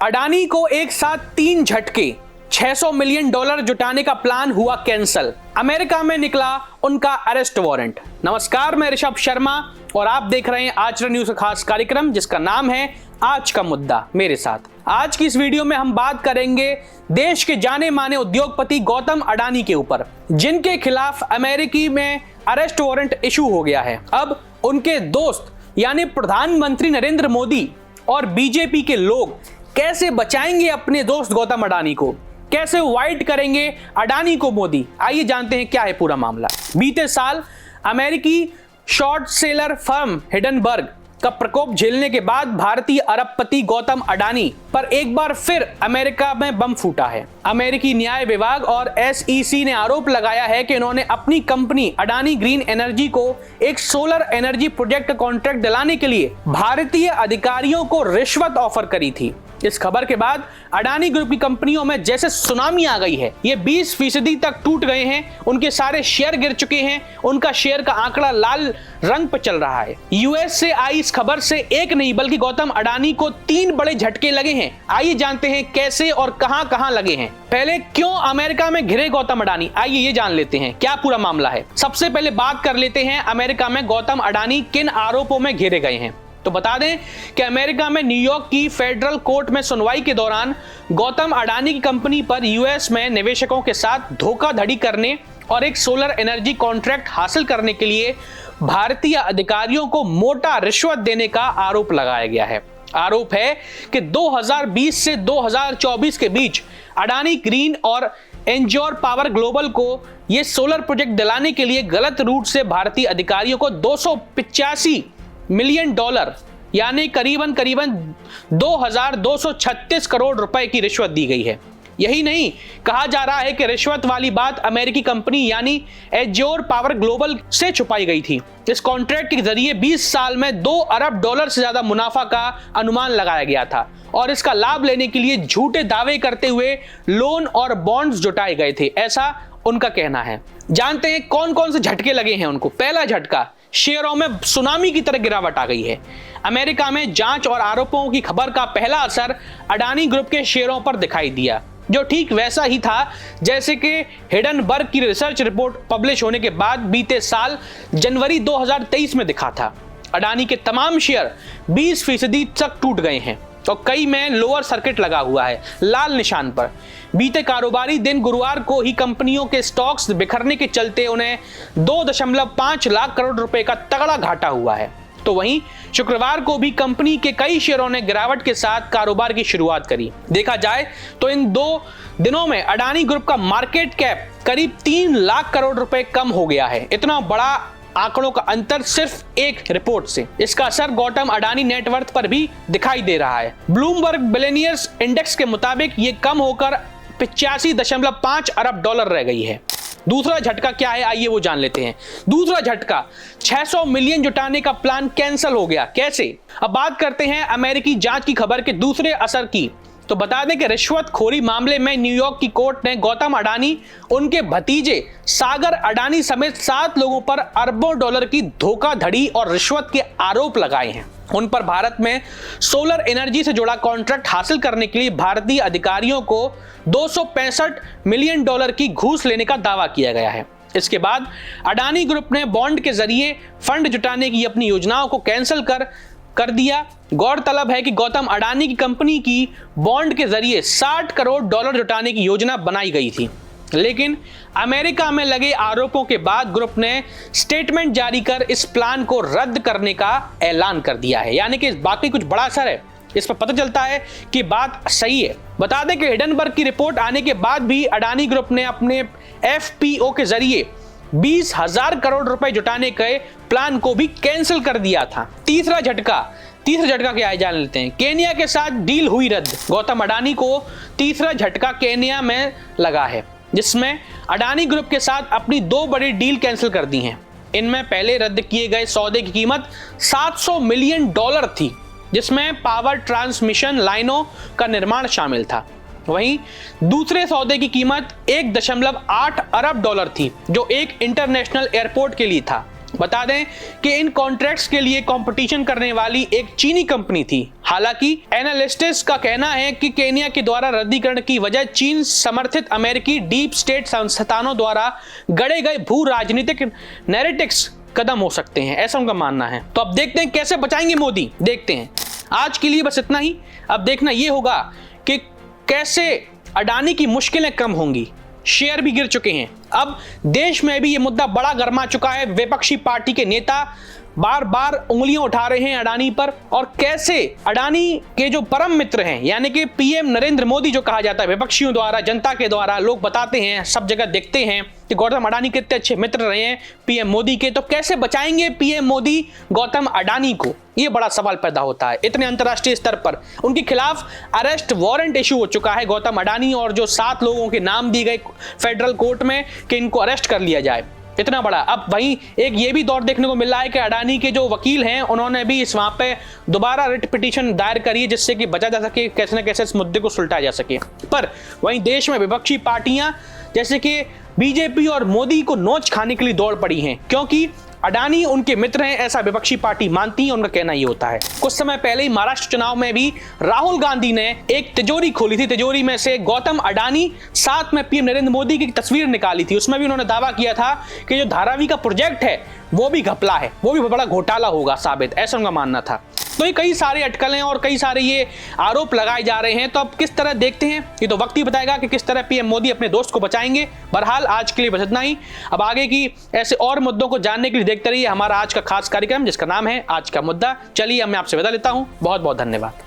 अडानी को एक साथ 3 झटके, $600 मिलियन जुटाने का प्लान हुआ कैंसल। अमेरिका में निकला उनका अरेस्ट वारंट। नमस्कार, मैं ऋषभ शर्मा और आप देख रहे हैं आचरण न्यूज का खास कार्यक्रम जिसका नाम है आज का मुद्दा मेरे साथ। आज की इस वीडियो में हम बात करेंगे देश के जाने माने उद्योगपति गौतम अडानी के ऊपर, जिनके खिलाफ अमेरिकी में अरेस्ट वारंट इशू हो गया है। अब उनके दोस्त यानी प्रधानमंत्री नरेंद्र मोदी और बीजेपी के लोग कैसे बचाएंगे अपने दोस्त गौतम अडानी को, कैसे वाइट करेंगे अडानी को मोदी। आइए जानते हैं क्या है पूरा मामला। बीते साल अमेरिकी शॉर्ट सेलर फर्म हिंडनबर्ग का प्रकोप झेलने के बाद भारतीय अरबपति गौतम अडानी पर एक बार फिर अमेरिका में बम फूटा है। अमेरिकी न्याय विभाग और SEC ने आरोप लगाया है कि उन्होंने अपनी कंपनी अडानी ग्रीन एनर्जी को एक सोलर एनर्जी प्रोजेक्ट का कॉन्ट्रैक्ट दिलाने के लिए भारतीय अधिकारियों को रिश्वत ऑफर करी थी। इस खबर के बाद अडानी ग्रुप की कंपनियों में जैसे सुनामी आ गई है। ये 20% तक टूट गए हैं, उनके सारे शेयर गिर चुके हैं, उनका शेयर का आंकड़ा लाल रंग पर चल रहा है। यूएस से आई इस खबर से एक नहीं बल्कि गौतम अडानी को 3 बड़े झटके लगे हैं। आइए जानते हैं कैसे और कहां लगे हैं। पहले क्यों अमेरिका में घिरे गौतम अडानी, आइए ये जान लेते हैं क्या पूरा मामला है। सबसे पहले बात कर लेते हैं अमेरिका में गौतम अडानी किन आरोपों में घिरे गए हैं। तो बता दें कि अमेरिका में न्यूयॉर्क की फेडरल कोर्ट में सुनवाई के दौरान गौतम अडानी की कंपनी पर यूएस में निवेशकों के साथ धोखाधड़ी करने और एक सोलर एनर्जी कॉन्ट्रैक्ट हासिल करने के लिए भारतीय अधिकारियों को मोटा रिश्वत देने का आरोप लगाया गया है। आरोप है कि 2020 से 2024 के बीच अडानी ग्रीन और एंजोर पावर ग्लोबल को यह सोलर प्रोजेक्ट दिलाने के लिए गलत रूट से भारतीय अधिकारियों को $285 मिलियन यानी करीबन 2236 करोड़ रुपए की रिश्वत दी गई है। यही नहीं, कहा जा रहा है कि रिश्वत वाली बात अमेरिकी कंपनी यानी एंजोर पावर ग्लोबल से छुपाई गई थी। इस कॉन्ट्रैक्ट के जरिए 20 साल में $2 अरब से ज्यादा मुनाफा का अनुमान लगाया गया था और इसका लाभ लेने के लिए झूठे दावे करते हुए लोन और बॉन्ड्स जुटाए गए थे, ऐसा उनका कहना है। जानते हैं कौन कौन से झटके लगे हैं उनको। पहला झटका, शेयरों में सुनामी की तरह गिरावट आ गई है। अमेरिका में जांच और आरोपों की खबर का पहला असर अडानी ग्रुप के शेयरों पर दिखाई दिया, जो ठीक वैसा ही था जैसे कि हिंडनबर्ग की रिसर्च रिपोर्ट पब्लिश होने के बाद बीते साल जनवरी 2023 में दिखा था। अडानी के तमाम शेयर 20% तक टूट गए हैं और कई में लोअर सर्किट लगा हुआ है, लाल निशान पर। बीते कारोबारी दिन गुरुवार को ही कंपनियों के स्टॉक्स बिखरने के चलते उन्हें 2.5 लाख करोड़ रुपए का तगड़ा घाटा हुआ है। तो वहीं शुक्रवार को भी कंपनी के कई शेयरों ने गिरावट के साथ कारोबार की शुरुआत करी। देखा जाए तो इन 2 दिनों में अडानी ग्रुप का मार्केट कैप करीब 3 लाख करोड़ रुपए कम हो गया है। इतना बड़ा आंकड़ों का अंतर सिर्फ एक रिपोर्ट से। इसका असर गौतम अडानी नेटवर्थ पर भी दिखाई दे रहा है। ब्लूमबर्ग बिलियनियर्स इंडेक्स के मुताबिक ये कम होकर $85.5 अरब रह गई है। दूसरा झटका क्या है, आइए वो जान लेते हैं। दूसरा झटका, 600 मिलियन जुटाने का प्लान कैंसिल हो गया। कैसे? अब बात करते हैं अमेरिकी जांच की खबर के दूसरे असर की। तो बता दें कि रिश्वतखोरी मामले में न्यूयॉर्क की कोर्ट ने गौतम अडानी, उनके भतीजे सागर अडानी समेत 7 लोगों पर अरबों डॉलर की धोखाधड़ी और रिश्वत के आरोप लगाए हैं। उन पर भारत में सोलर एनर्जी से जुड़ा कॉन्ट्रैक्ट हासिल करने के लिए भारतीय अधिकारियों को $265 मिलियन की घूस लेने का दावा किया गया है। इसके बाद अडानी ग्रुप ने बॉन्ड के जरिए फंड जुटाने की अपनी योजनाओं को कैंसिल कर दिया। गौरतलब है कि गौतम अडानी की कंपनी की बॉन्ड के जरिए $60 करोड़ जुटाने की योजना बनाई गई थी, लेकिन अमेरिका में लगे आरोपों के बाद ग्रुप ने स्टेटमेंट जारी कर इस प्लान को रद्द करने का ऐलान कर दिया है। यानी कि बाकी कुछ बड़ा असर है, इस पर पता चलता है कि बात सही है। बता दें कि हिंडनबर्ग की रिपोर्ट आने के बाद भी अडानी ग्रुप ने अपने FPO के जरिए 20,000 करोड़ रुपए जुटाने के प्लान को भी कैंसिल कर दिया था। तीसरा झटका क्या है, जान लेते हैं। केन्या के साथ डील हुई रद्द। गौतम अडानी को तीसरा झटका केन्या में लगा है, जिसमें अडानी ग्रुप के साथ अपनी 2 बड़ी डील कैंसिल कर दी हैं। इनमें पहले रद्द किए गए सौदे की कीमत $700 मिलियन थी, जिसमें पावर ट्रांसमिशन लाइनों का निर्माण शामिल था। वहीं दूसरे सौदे की कीमत $1.8 अरब थी, जो एक इंटरनेशनल एयरपोर्ट के लिए था। बता दें कि इन कॉन्ट्रैक्ट्स के लिए कंपटीशन करने वाली एक चीनी कंपनी थी। हालांकि एनालिस्ट्स का कहना है कि केन्या के द्वारा रद्दीकरण की वजह चीन समर्थित अमेरिकी डीप स्टेट संस्थानों द्वारा गढ़े गए भू राजनीतिक नैरेटिव्स कदम हो सकते हैं, ऐसा उनका मानना है। तो अब देखते हैं कैसे बचाएंगे मोदी, देखते हैं। आज के लिए बस इतना ही। अब देखना यह होगा कि कैसे अडानी की मुश्किलें कम होंगी। शेयर भी गिर चुके हैं। अब देश में भी यह मुद्दा बड़ा गर्मा चुका है। विपक्षी पार्टी के नेता बार बार उंगलियां उठा रहे हैं अडानी पर, और कैसे अडानी के जो परम मित्र हैं यानी कि पीएम नरेंद्र मोदी जो कहा जाता है विपक्षियों द्वारा, जनता के द्वारा, लोग बताते हैं, सब जगह देखते हैं कि गौतम अडानी कितने अच्छे मित्र रहे हैं पीएम मोदी के। तो कैसे बचाएंगे पीएम मोदी गौतम अडानी को, यह बड़ा सवाल पैदा होता है। इतने अंतर्राष्ट्रीय स्तर पर उनके खिलाफ अरेस्ट वारंट इशू हो चुका है गौतम अडानी, और जो 7 लोगों के नाम दिए गए फेडरल कोर्ट में कि इनको अरेस्ट कर लिया जाए, इतना बड़ा। अब वहीं एक ये भी दौर देखने को मिल रहा है कि अडानी के जो वकील हैं उन्होंने भी इस वहां पे दोबारा रिट पिटीशन दायर करी है, जिससे कि बचा जा सके, कैसे न कैसे इस मुद्दे को सुलझाया जा सके। पर वहीं देश में विपक्षी पार्टियां जैसे कि बीजेपी और मोदी को नोच खाने के लिए दौड़ पड़ी हैं, क्योंकि अडानी उनके मित्र हैं, ऐसा विपक्षी पार्टी मानती है, उनका कहना ये होता है। कुछ समय पहले ही महाराष्ट्र चुनाव में भी राहुल गांधी ने एक तिजोरी खोली थी, तिजोरी में से गौतम अडानी साथ में पीएम नरेंद्र मोदी की तस्वीर निकाली थी। उसमें भी उन्होंने दावा किया था कि जो धारावी का प्रोजेक्ट है वो भी घपला है, वो भी बड़ा घोटाला होगा साबित, ऐसा उनका मानना था। तो ये कई सारे अटकलें और कई सारे ये आरोप लगाए जा रहे हैं। तो अब किस तरह देखते हैं, ये तो वक्त ही बताएगा कि किस तरह पीएम मोदी अपने दोस्त को बचाएंगे। बहरहाल आज के लिए बस इतना ही। अब आगे की ऐसे और मुद्दों को जानने के लिए देखते रहिए हमारा आज का खास कार्यक्रम जिसका नाम है आज का मुद्दा। चलिए अब मैं आपसे विदा लेता हूं। बहुत बहुत धन्यवाद।